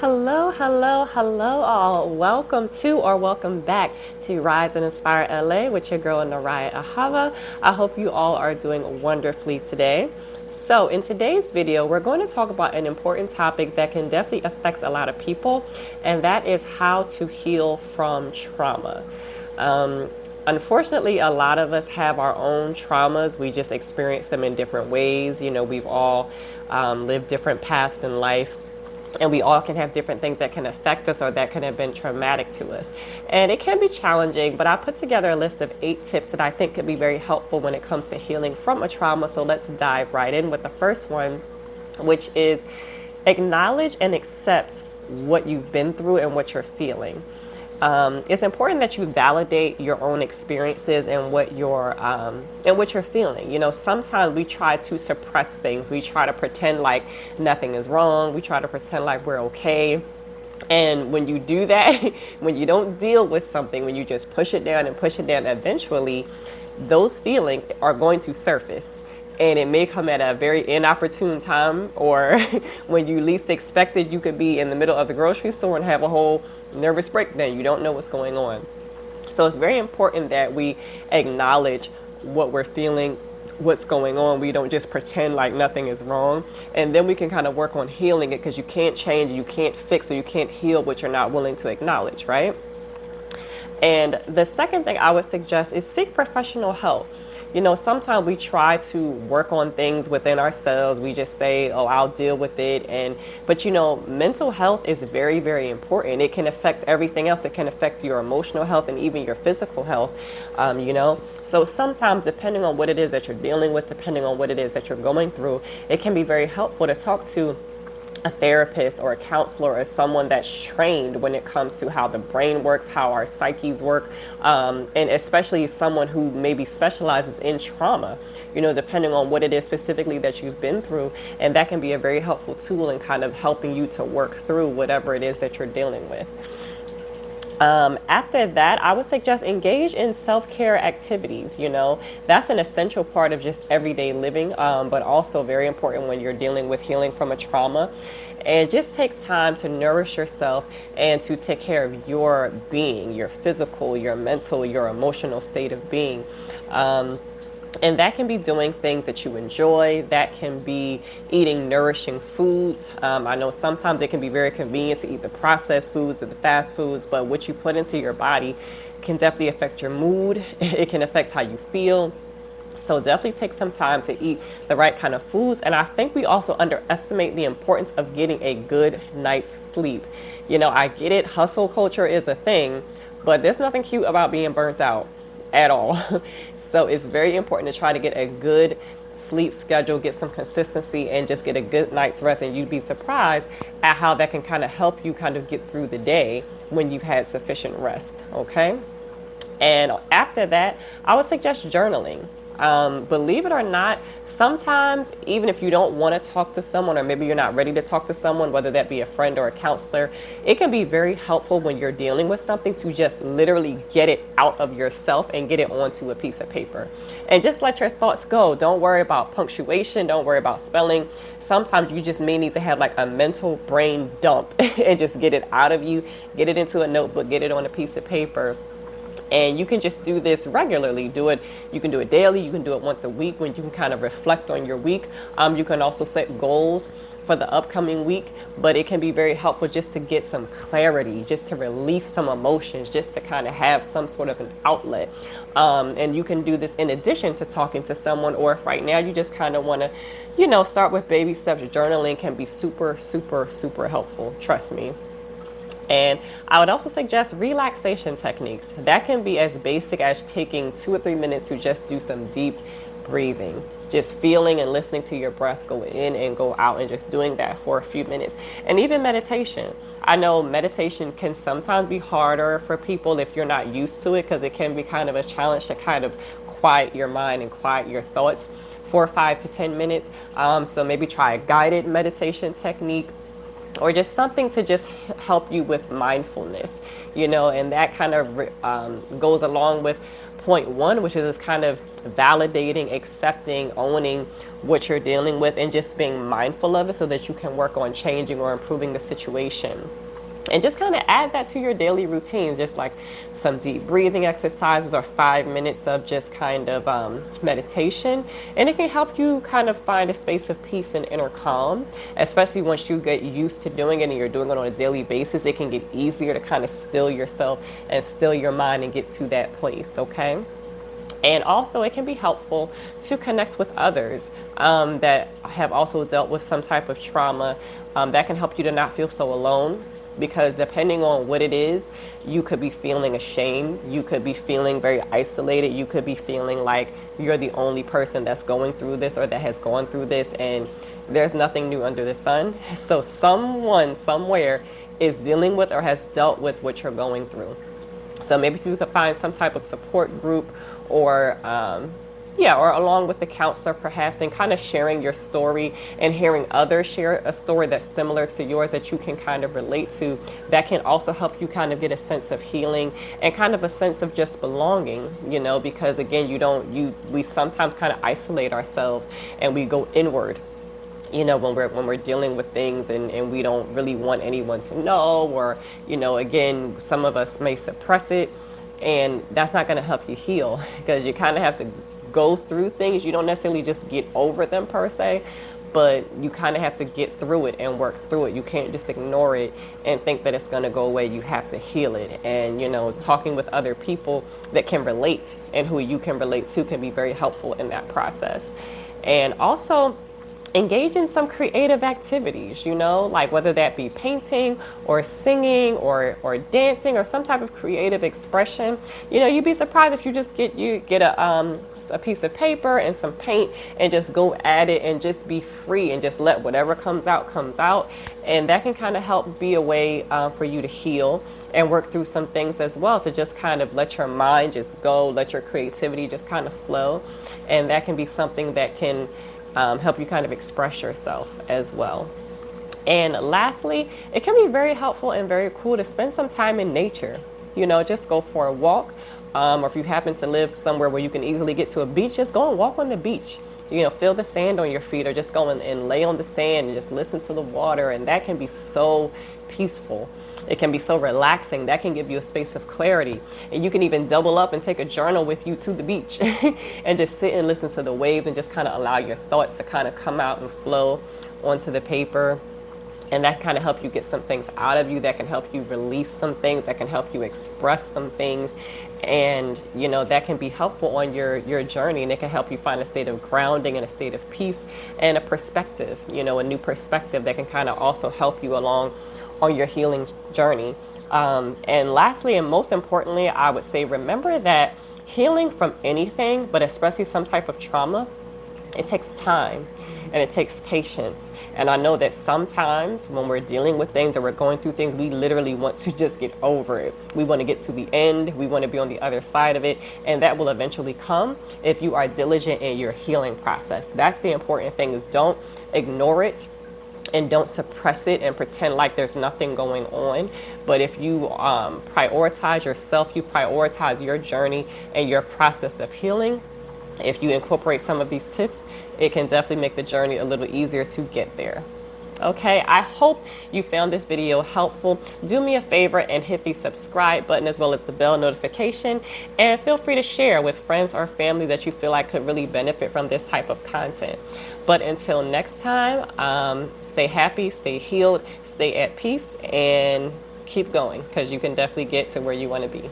Hello, hello, hello, all. Welcome to or welcome back to Rise and Inspire LA with your girl Naraya Ahava. I hope you all are doing wonderfully today. So, in today's video, we're going to talk about an important topic that can definitely affect a lot of people, and that is how to heal from trauma. Unfortunately, a lot of us have our own traumas. We just experience them in different ways. We've all lived different paths in life, and we all can have different things that can affect us or that can have been traumatic to us. And it can be challenging, but I put together a list of 8 tips that I think could be very helpful when it comes to healing from a trauma. So let's dive right in with the first one, which is acknowledge and accept what you've been through and what you're feeling. It's important that you validate your own experiences and what you're feeling. Sometimes we try to suppress things. We try to pretend like nothing is wrong. We try to pretend like we're okay. And when you do that, when you don't deal with something, when you just push it down and push it down, eventually those feelings are going to surface. And it may come at a very inopportune time, or when you least expect it. You could be in the middle of the grocery store and have a whole nervous breakdown. You don't know what's going on. So it's very important that we acknowledge what we're feeling, what's going on. We don't just pretend like nothing is wrong. And then we can kind of work on healing it, because you can't change, you can't fix, or you can't heal what you're not willing to acknowledge, right? And the second thing I would suggest is seek professional help. Sometimes we try to work on things within ourselves. We just say, oh, I'll deal with it. But mental health is very, very important. It can affect everything else. It can affect your emotional health and even your physical health, So sometimes, depending on what it is that you're dealing with, depending on what it is that you're going through, it can be very helpful to talk to a therapist or a counselor or someone that's trained when it comes to how the brain works, how our psyches work, and especially someone who maybe specializes in trauma, depending on what it is specifically that you've been through. And that can be a very helpful tool in kind of helping you to work through whatever it is that you're dealing with. After that, I would suggest engage in self-care activities. That's an essential part of just everyday living, but also very important when you're dealing with healing from a trauma. And just take time to nourish yourself and to take care of your being, your physical, your mental, your emotional state of being. And that can be doing things that you enjoy. That can be eating nourishing foods. I know sometimes it can be very convenient to eat the processed foods or the fast foods, but what you put into your body can definitely affect your mood. It can affect how you feel. So definitely take some time to eat the right kind of foods. And I think we also underestimate the importance of getting a good night's sleep. I get it. Hustle culture is a thing, but there's nothing cute about being burnt out at all. So it's very important to try to get a good sleep schedule, get some consistency, and just get a good night's rest. And you'd be surprised at how that can kind of help you kind of get through the day when you've had sufficient rest. Okay. And after that, I would suggest journaling. Believe it or not, sometimes even if you don't want to talk to someone, or maybe you're not ready to talk to someone, whether that be a friend or a counselor, it can be very helpful when you're dealing with something to just literally get it out of yourself and get it onto a piece of paper and just let your thoughts go. Don't worry about punctuation. Don't worry about spelling. Sometimes you just may need to have like a mental brain dump and just get it out of you, get it into a notebook, get it on a piece of paper. And you can just do this regularly. You can do it daily. You can do it once a week when you can kind of reflect on your week. You can also set goals for the upcoming week, but it can be very helpful just to get some clarity, just to release some emotions, just to kind of have some sort of an outlet. And you can do this in addition to talking to someone, or if right now you just kind of want to, start with baby steps. Journaling can be super, super, super helpful. Trust me. And I would also suggest relaxation techniques. That can be as basic as taking 2 or 3 minutes to just do some deep breathing, just feeling and listening to your breath go in and go out, and just doing that for a few minutes. And even meditation. I know meditation can sometimes be harder for people if you're not used to it, because it can be kind of a challenge to kind of quiet your mind and quiet your thoughts for 5 to 10 minutes. So maybe try a guided meditation technique. or just something to just help you with mindfulness, and that kind of goes along with point one, which is this kind of validating, accepting, owning what you're dealing with and just being mindful of it so that you can work on changing or improving the situation. And just kind of add that to your daily routines, just like some deep breathing exercises or 5 minutes of just kind of meditation. And it can help you kind of find a space of peace and inner calm, especially once you get used to doing it and you're doing it on a daily basis. It can get easier to kind of still yourself and still your mind and get to that place, okay? And also, it can be helpful to connect with others that have also dealt with some type of trauma. That can help you to not feel so alone. Because depending on what it is, you could be feeling ashamed, you could be feeling very isolated, you could be feeling like you're the only person that's going through this or that has gone through this, and there's nothing new under the sun. So someone somewhere is dealing with or has dealt with what you're going through. So maybe if you could find some type of support group or or along with the counselor perhaps, and kind of sharing your story and hearing others share a story that's similar to yours that you can kind of relate to, that can also help you kind of get a sense of healing and kind of a sense of just belonging, because again, we sometimes kind of isolate ourselves and we go inward, when we're dealing with things and we don't really want anyone to know, or, again, some of us may suppress it, and that's not going to help you heal because you kind of have to go through things. You don't necessarily just get over them per se, but you kind of have to get through it and work through it. You can't just ignore it and think that it's going to go away. You have to heal it. And, talking with other people that can relate and who you can relate to can be very helpful in that process. And also, engage in some creative activities, like whether that be painting or singing or dancing or some type of creative expression. You'd be surprised if you just get a piece of paper and some paint and just go at it and just be free and just let whatever comes out. And that can kind of help be a way for you to heal and work through some things as well, to just kind of let your mind just go, let your creativity just kind of flow. And that can be something that can help you kind of express yourself as well. And lastly, it can be very helpful and very cool to spend some time in nature. Just go for a walk. Or if you happen to live somewhere where you can easily get to a beach, just go and walk on the beach. Feel the sand on your feet, or just go and lay on the sand and just listen to the water. And that can be so peaceful. It can be so relaxing. That can give you a space of clarity. And you can even double up and take a journal with you to the beach and just sit and listen to the waves and just kind of allow your thoughts to kind of come out and flow onto the paper. And that kind of help you get some things out of you, that can help you release some things, that can help you express some things. And, that can be helpful on your journey, and it can help you find a state of grounding and a state of peace and a perspective, a new perspective that can kind of also help you along on your healing journey. And lastly, and most importantly, I would say, remember that healing from anything, but especially some type of trauma, it takes time and it takes patience. And I know that sometimes when we're dealing with things or we're going through things, we literally want to just get over it. We want to get to the end. We want to be on the other side of it. And that will eventually come if you are diligent in your healing process. That's the important thing, is don't ignore it and don't suppress it and pretend like there's nothing going on. But if you prioritize yourself, you prioritize your journey and your process of healing, if you incorporate some of these tips, it can definitely make the journey a little easier to get there. Okay, I hope you found this video helpful. Do me a favor and hit the subscribe button as well as the bell notification, and feel free to share with friends or family that you feel like could really benefit from this type of content. But until next time, stay happy, stay healed, stay at peace, and keep going, because you can definitely get to where you want to be.